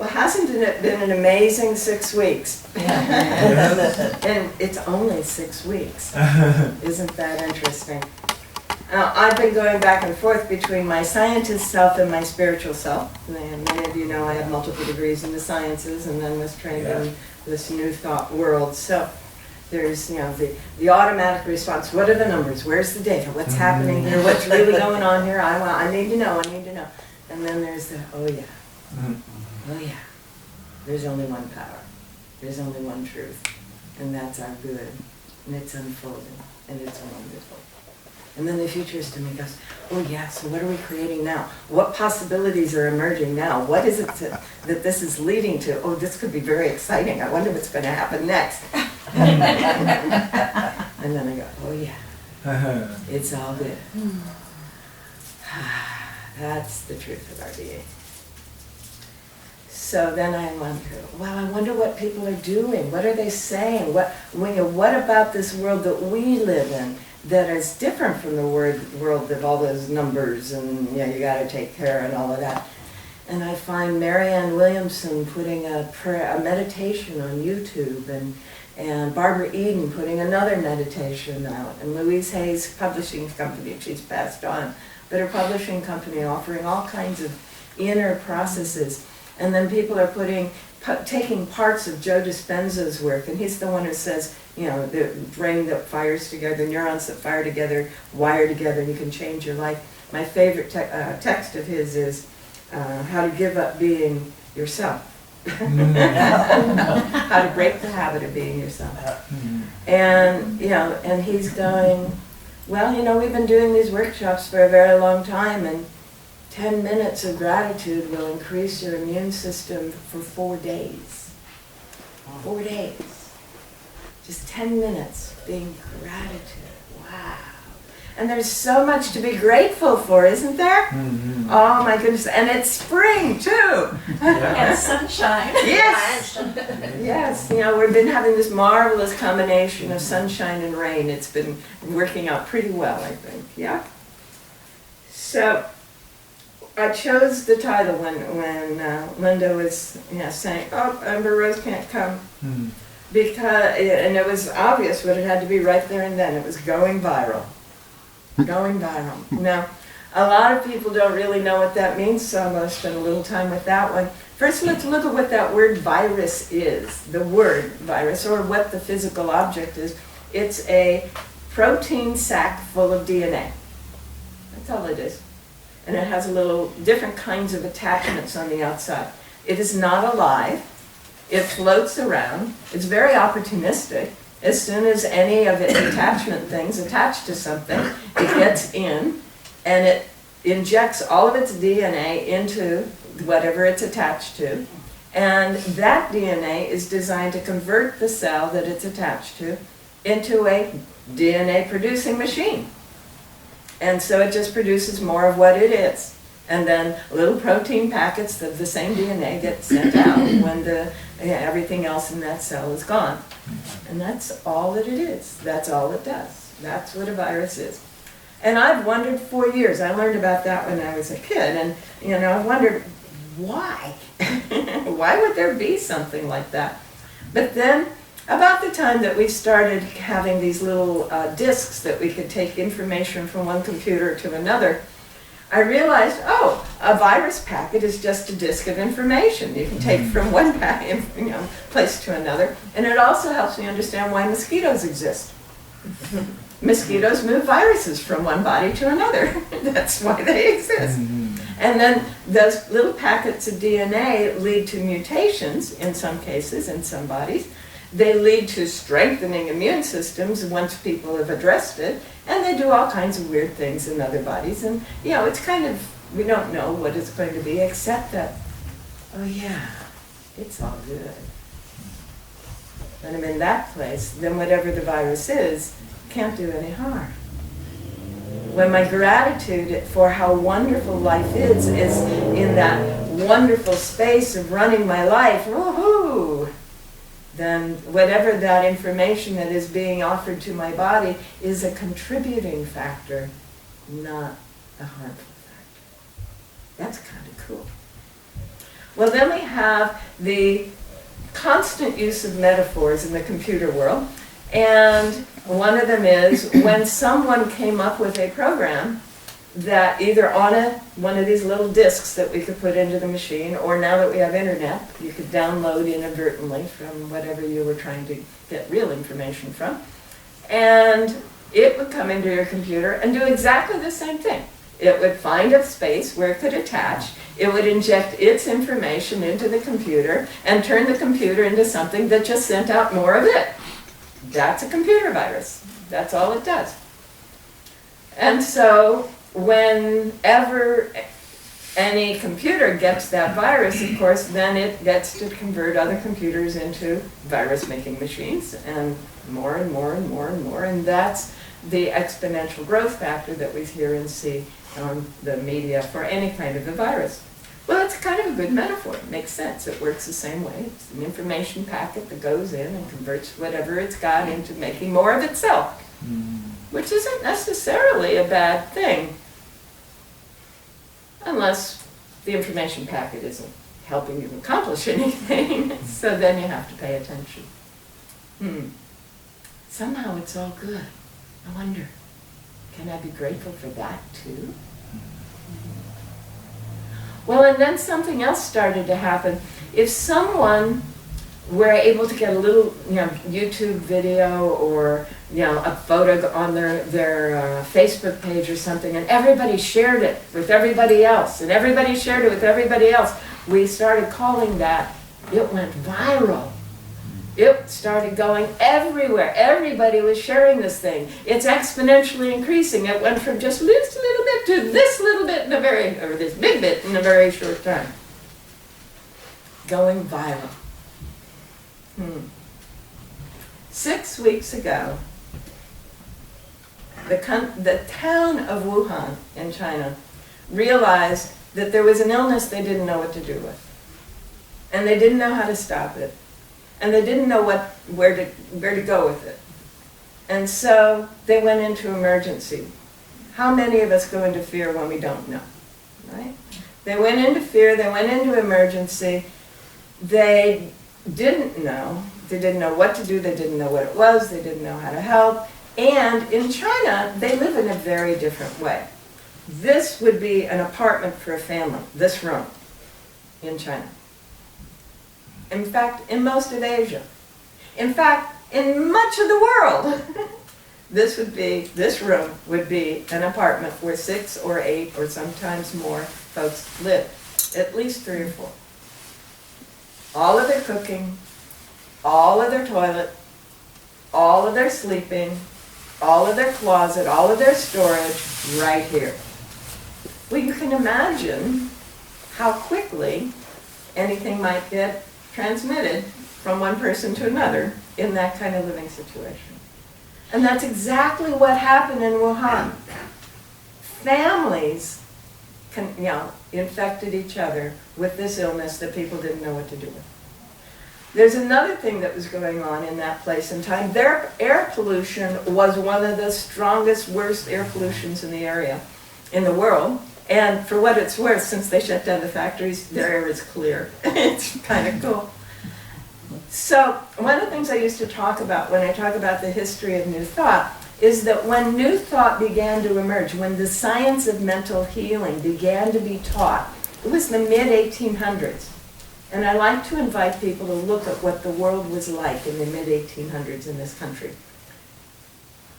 Well, hasn't it been an amazing 6 weeks? And it's only 6 weeks. Isn't that interesting? I've been going back and forth between my scientist self and my spiritual self. And many of you know I have multiple degrees in the sciences and then was trained in this new thought world. So there's, the automatic response. What are the numbers? Where's the data? What's happening here? What's really going on here? I need to know. I need to know. And then there's the, oh yeah. Oh yeah. There's only one power. There's only one truth. And that's our good. And it's unfolding. And it's wonderful. And then the futurist in me goes, oh yeah, so what are we creating now? What possibilities are emerging now? What is it that this is leading to? Oh, this could be very exciting. I wonder what's going to happen next. And then I go, oh yeah, it's all good. That's the truth of our being. So then I wonder, well, I wonder what people are doing. What are they saying? What about this world that we live in that is different from the world of all those numbers and you got to take care and all of that? And I find Marianne Williamson putting a meditation on YouTube, and Barbara Eden putting another meditation out, and Louise Hay's publishing company, she's passed on, but her publishing company offering all kinds of inner processes. And then people are taking parts of Joe Dispenza's work, and he's the one who says, the brain that fires together, neurons that fire together, wire together, and you can change your life. My favorite text of his is how to give up being yourself. How to break the habit of being yourself. And, and he's going, well, we've been doing these workshops for a very long time, and 10 minutes of gratitude will increase your immune system for 4 days. 4 days. Just 10 minutes being gratitude. Wow. And there's so much to be grateful for, isn't there? Oh my goodness. And it's spring too. And sunshine. Yes. Yes. We've been having this marvelous combination of sunshine and rain. It's been working out pretty well, I think. Yeah. So I chose the title when Linda was saying, oh, Amber Rose can't come. Because, and it was obvious what it had to be right there and then. It was going viral. Going viral. Now, a lot of people don't really know what that means, so I'm going to spend a little time with that one. First, let's look at what that word virus is. The word virus, or what the physical object is. It's a protein sac full of DNA. That's all it is. And it has little different kinds of attachments on the outside. It is not alive. It floats around. It's very opportunistic. As soon as any of its attachment things attach to something, it gets in and it injects all of its DNA into whatever it's attached to. And that DNA is designed to convert the cell that it's attached to into a DNA producing machine. And so it just produces more of what it is. And then little protein packets of the same DNA get sent out when everything else in that cell is gone. And that's all that it is. That's all it does. That's what a virus is. And I've wondered for years. I learned about that when I was a kid. And, I wondered, why? Why would there be something like that? But then, about the time that we started having these little disks that we could take information from one computer to another, I realized, oh, a virus packet is just a disk of information. You can take from one place to another. And it also helps me understand why mosquitoes exist. Mosquitoes move viruses from one body to another. That's why they exist. And then those little packets of DNA lead to mutations in some cases, in some bodies. They lead to strengthening immune systems once people have addressed it, and they do all kinds of weird things in other bodies. And, it's kind of, we don't know what it's going to be, except that, oh yeah, it's all good. When I'm in that place, then whatever the virus is, can't do any harm. When my gratitude for how wonderful life is in that wonderful space of running my life, woohoo! Then whatever that information that is being offered to my body is a contributing factor, not a harmful factor. That's kind of cool. Well, then we have the constant use of metaphors in the computer world. And one of them is when someone came up with a program that either on one of these little discs that we could put into the machine, or now that we have internet, you could download inadvertently from whatever you were trying to get real information from. And it would come into your computer and do exactly the same thing. It would find a space where it could attach. It would inject its information into the computer and turn the computer into something that just sent out more of it. That's a computer virus. That's all it does. And so whenever any computer gets that virus, of course, then it gets to convert other computers into virus-making machines, and more and more and more and more. And that's the exponential growth factor that we hear and see on the media for any kind of a virus. Well, it's kind of a good metaphor. It makes sense. It works the same way. It's an information packet that goes in and converts whatever it's got into making more of itself, which isn't necessarily a bad thing, unless the information packet isn't helping you accomplish anything. So then you have to pay attention. Somehow it's all good. I wonder, can I be grateful for that too? Well, and then something else started to happen. If someone were able to get a little, YouTube video or, a photo on their Facebook page or something, and everybody shared it with everybody else, and everybody shared it with everybody else, we started calling that, it went viral. It started going everywhere. Everybody was sharing this thing. It's exponentially increasing. It went from just this little bit to this little bit or this big bit in a very short time. Going viral. 6 weeks ago, the town of Wuhan in China realized that there was an illness they didn't know what to do with. And they didn't know how to stop it. And they didn't know where to go with it. And so they went into emergency. How many of us go into fear when we don't know, right? They went into fear, they went into emergency. They didn't know. They didn't know what to do, they didn't know what it was, they didn't know how to help. And in China, they live in a very different way. This would be an apartment for a family, this room in China. In fact, in most of Asia. In fact, in much of the world, this room would be an apartment where 6 or 8 or sometimes more folks live, at least 3 or 4. All of their cooking, all of their toilet, all of their sleeping, all of their closet, all of their storage, right here. Well, you can imagine how quickly anything might get transmitted from one person to another in that kind of living situation. And that's exactly what happened in Wuhan. Families infected each other with this illness that people didn't know what to do with. There's another thing that was going on in that place and time. Their air pollution was one of the strongest, worst air pollutions in the area, in the world. And for what it's worth, since they shut down the factories, their air is clear. It's kind of cool. So one of the things I used to talk about when I talk about the history of New Thought is that when New Thought began to emerge, when the science of mental healing began to be taught, it was the mid-1800s. And I like to invite people to look at what the world was like in the mid-1800s in this country.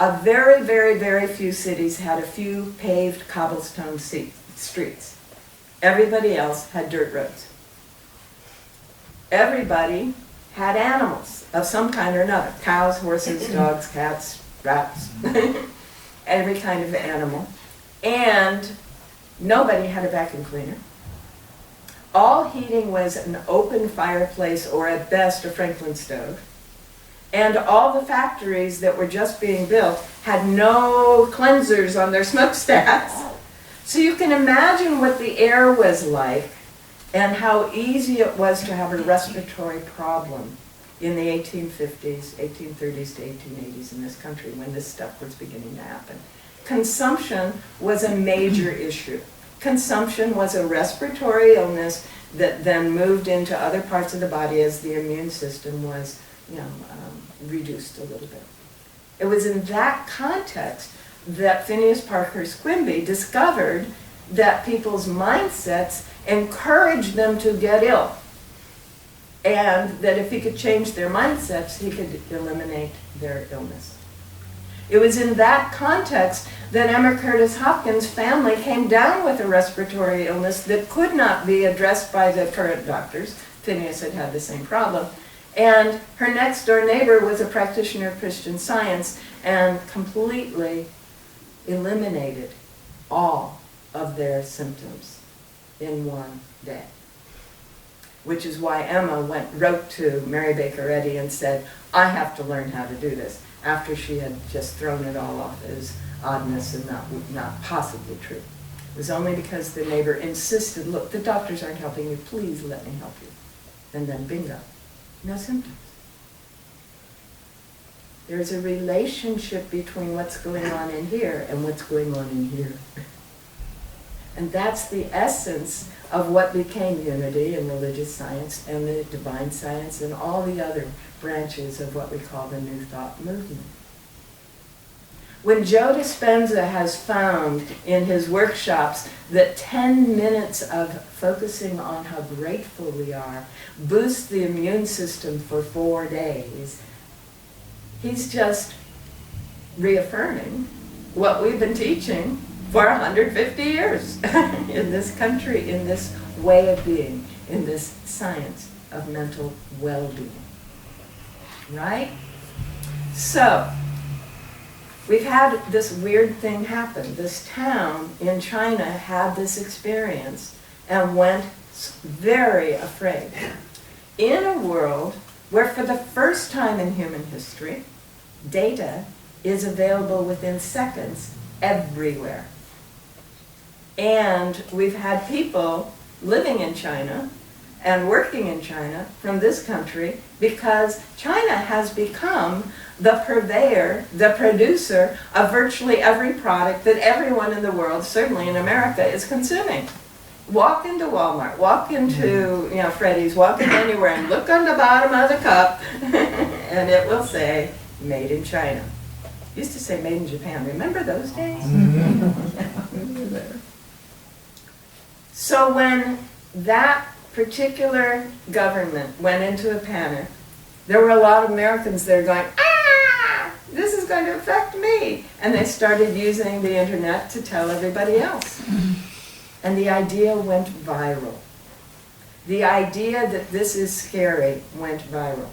A very, very, very few cities had a few paved cobblestone streets. Everybody else had dirt roads. Everybody had animals of some kind or another. Cows, horses, dogs, cats, rats, every kind of animal. And nobody had a vacuum cleaner. All heating was an open fireplace or at best a Franklin stove. And all the factories that were just being built had no cleansers on their smokestacks. So you can imagine what the air was like and how easy it was to have a respiratory problem in the 1850s, 1830s to 1880s in this country when this stuff was beginning to happen. Consumption was a major issue. Consumption was a respiratory illness that then moved into other parts of the body as the immune system was, reduced a little bit. It was in that context that Phineas Parker Quimby discovered that people's mindsets encouraged them to get ill, and that if he could change their mindsets, he could eliminate their illness. It was in that context that Emma Curtis Hopkins' family came down with a respiratory illness that could not be addressed by the current doctors. Phineas had had the same problem. And her next door neighbor was a practitioner of Christian Science and completely eliminated all of their symptoms in one day. Which is why Emma wrote to Mary Baker Eddy and said, I have to learn how to do this, after she had just thrown it all off as oddness and not possibly true. It was only because the neighbor insisted, look, the doctors aren't helping you, please let me help you. And then bingo, no symptoms. There's a relationship between what's going on in here and what's going on in here. And that's the essence of what became unity and religious science and the divine science and all the other branches of what we call the New Thought movement. When Joe Dispenza has found in his workshops that 10 minutes of focusing on how grateful we are boosts the immune system for 4 days, he's just reaffirming what we've been teaching for 150 years in this country, in this way of being, in this science of mental well-being. Right? So, we've had this weird thing happen. This town in China had this experience and went very afraid. In a world where for the first time in human history, data is available within seconds everywhere. And we've had people living in China and working in China from this country because China has become the purveyor, the producer of virtually every product that everyone in the world, certainly in America, is consuming. Walk into Walmart, walk into Freddy's, walk in anywhere and look on the bottom of the cup and it will say, made in China. It used to say made in Japan. Remember those days? So when that particular government went into a panic, there were a lot of Americans there going, this is going to affect me. And they started using the internet to tell everybody else. And the idea went viral. The idea that this is scary went viral.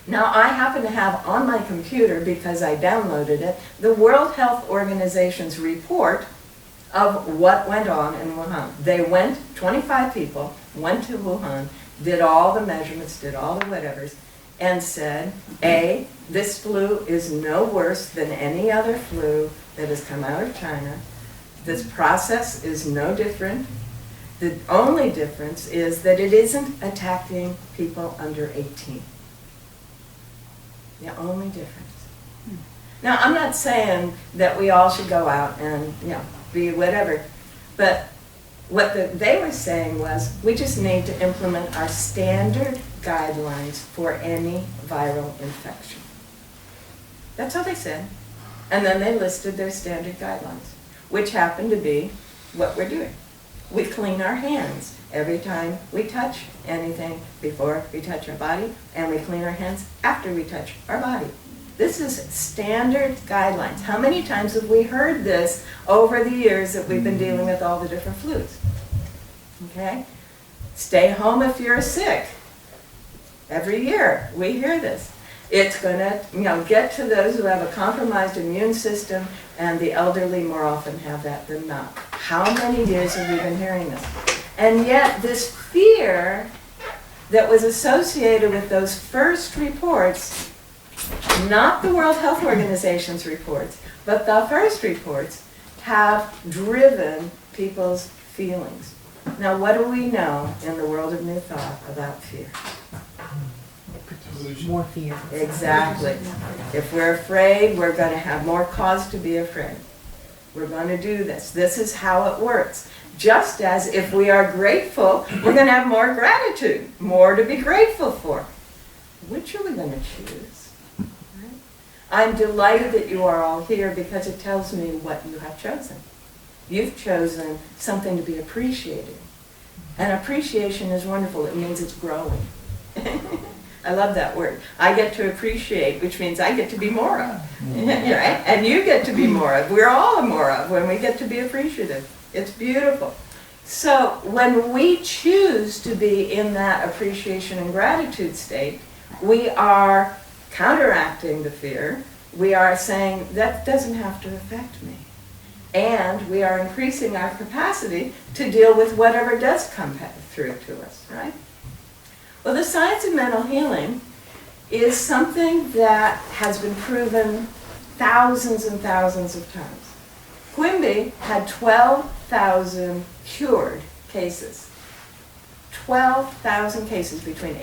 Now, I happen to have on my computer, because I downloaded it, the World Health Organization's report of what went on in Wuhan. They went, 25 people, went to Wuhan, did all the measurements, did all the whatevers, and said, A, this flu is no worse than any other flu that has come out of China. This process is no different. The only difference is that it isn't attacking people under 18. The only difference. Now, I'm not saying that we all should go out and, be whatever, but what they were saying was, we just need to implement our standard guidelines for any viral infection. That's all they said. And then they listed their standard guidelines, which happen to be what we're doing. We clean our hands every time we touch anything before we touch our body, and we clean our hands after we touch our body. This is standard guidelines. How many times have we heard this over the years that we've been dealing with all the different flus? Okay? Stay home if you're sick. Every year we hear this. It's going to get to those who have a compromised immune system, and the elderly more often have that than not. How many years have we been hearing this? And yet this fear that was associated with those first reports, not the World Health Organization's reports, but the first reports, have driven people's feelings. Now, what do we know in the world of New Thought about fear? More fear. Exactly. If we're afraid, we're going to have more cause to be afraid. We're going to do this. This is how it works. Just as if we are grateful, we're going to have more gratitude, more to be grateful for. Which are we going to choose? Right? I'm delighted that you are all here because it tells me what you have chosen. You've chosen something to be appreciated. And appreciation is wonderful. It means it's growing. I love that word. I get to appreciate, which means I get to be more of. Right? And you get to be more of. We're all more of when we get to be appreciative. It's beautiful. So when we choose to be in that appreciation and gratitude state, we are counteracting the fear. We are saying, that doesn't have to affect me. And we are increasing our capacity to deal with whatever does come through to us, right? Well, the science of mental healing is something that has been proven thousands and thousands of times. Quimby had 12,000 cured cases. 12,000 cases between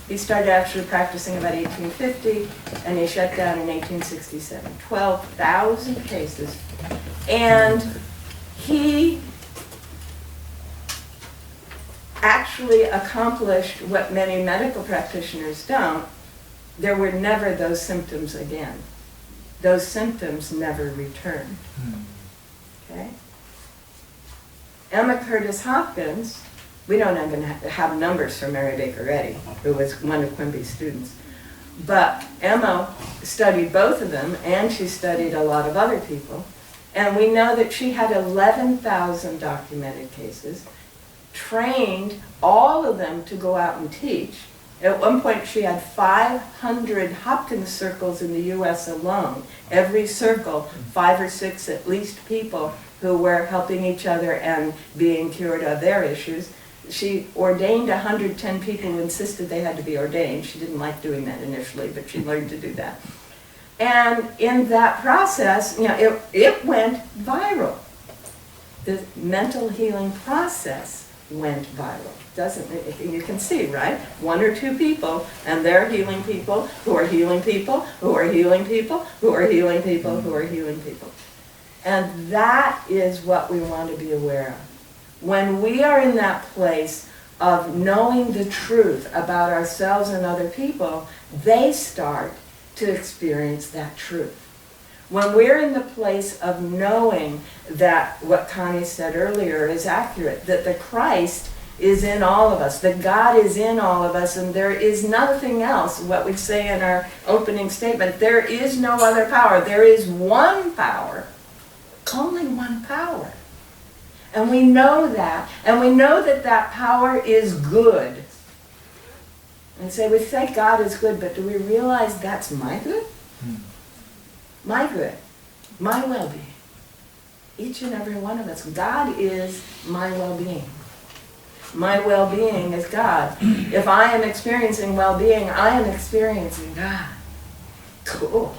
he started actually practicing about 1850, and he shut down in 1867. 12,000 cases. And he actually accomplished what many medical practitioners don't. There were never those symptoms again. Those symptoms never returned. Okay? Emma Curtis Hopkins, we don't even have numbers for Mary Baker Eddy, who was one of Quimby's students. But Emma studied both of them, and she studied a lot of other people. And we know that she had 11,000 documented cases, trained all of them to go out and teach. At one point, she had 500 Hopkins circles in the U.S. alone. Every circle, 5 or 6 at least people who were helping each other and being cured of their issues. She ordained 110 people who insisted they had to be ordained. She didn't like doing that initially, but she learned to do that. And in that process, it went viral. The mental healing process went viral. Doesn't it? You can see, right? 1 or 2 people, and they're healing people, who are healing people, who are healing people, who are healing people, who are healing people. And that is what we want to be aware of. When we are in that place of knowing the truth about ourselves and other people, they start to experience that truth. When we're in the place of knowing that what Connie said earlier is accurate, that the Christ is in all of us, that God is in all of us, and there is nothing else, what we say in our opening statement, there is no other power. There is one power, only one power. And we know that, and we know that that power is good. And so we say God is good, but do we realize that's my good? My good, my well-being. Each and every one of us. God is my well-being. My well-being is God. If I am experiencing well-being, I am experiencing God. Cool.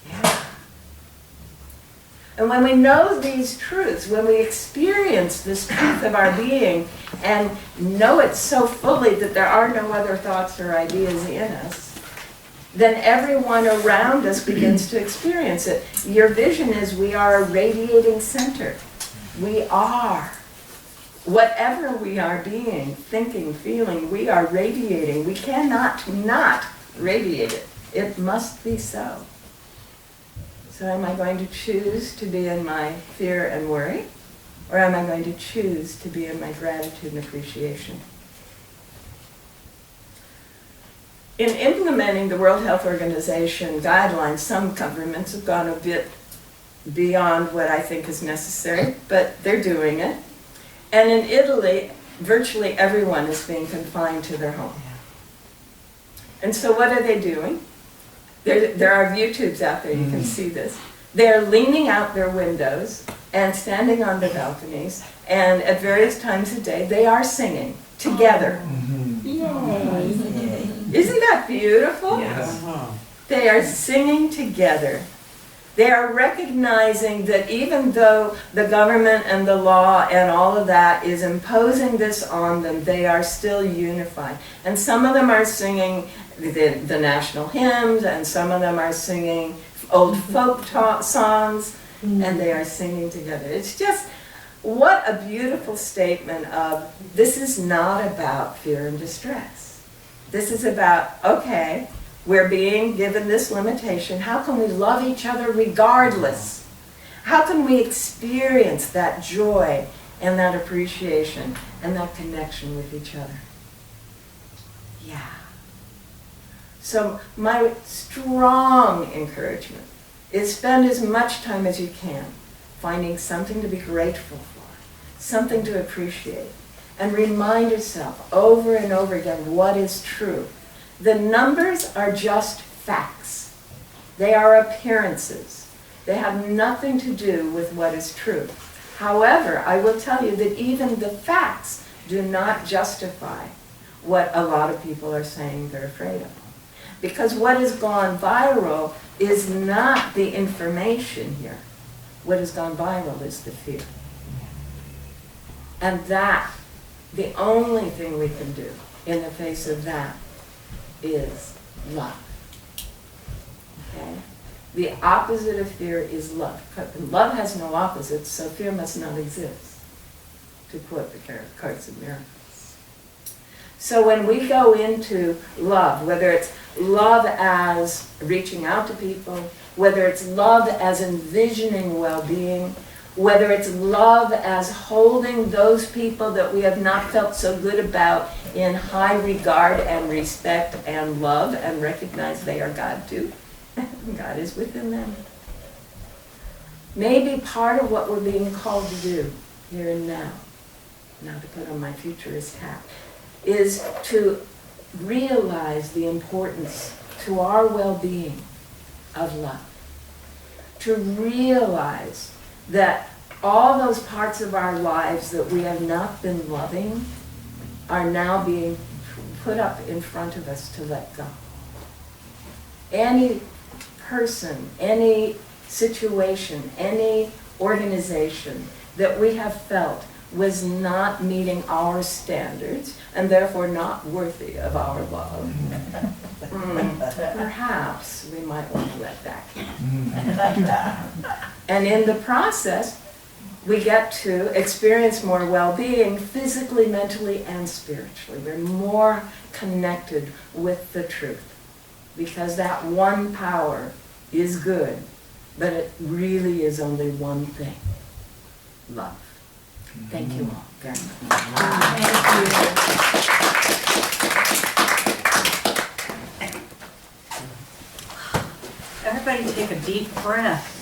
Yeah. And when we know these truths, when we experience this truth of our being and know it so fully that there are no other thoughts or ideas in us, then everyone around us begins to experience it. Your vision is we are a radiating center. We are. Whatever we are being, thinking, feeling, we are radiating. We cannot not radiate it. It must be so. So am I going to choose to be in my fear and worry? Or am I going to choose to be in my gratitude and appreciation? In implementing the World Health Organization guidelines, some governments have gone a bit beyond what I think is necessary, but they're doing it. And in Italy, virtually everyone is being confined to their home. And so what are they doing? There are YouTubes out there, you can see this. They're leaning out their windows and standing on the balconies, and at various times a day, they are singing together. Yay! Isn't that beautiful? Yes. They are singing together. They are recognizing that even though the government and the law and all of that is imposing this on them, they are still unified. And some of them are singing the national hymns, and some of them are singing old folk songs, and they are singing together. It's just, what a beautiful statement of, this is not about fear and distress. This is about, okay, we're being given this limitation. How can we love each other regardless? How can we experience that joy and that appreciation and that connection with each other? Yeah. So my strong encouragement is spend as much time as you can finding something to be grateful for, something to appreciate, and remind yourself over and over again what is true. The numbers are just facts. They are appearances. They have nothing to do with what is true. However, I will tell you that even the facts do not justify what a lot of people are saying they're afraid of. Because what has gone viral is not the information here. What has gone viral is the fear. And that, the only thing we can do in the face of that is love. Okay? The opposite of fear is love. Love has no opposite, so fear must not exist, to quote the Course in Miracles. So when we go into love, whether it's love as reaching out to people, whether it's love as envisioning well-being, whether it's love as holding those people that we have not felt so good about in high regard and respect and love and recognize they are God too. God is within them. Maybe part of what we're being called to do here and now to put on my futurist hat, is to realize the importance to our well-being of love. To realize that all those parts of our lives that we have not been loving are now being put up in front of us to let go. Any person, any situation, any organization that we have felt was not meeting our standards and therefore not worthy of our love, perhaps we might want to let that go. And in the process, we get to experience more well-being physically, mentally, and spiritually. We're more connected with the truth because that one power is good, but it really is only one thing: love. Thank you all very much. Thank you. Everybody take a deep breath.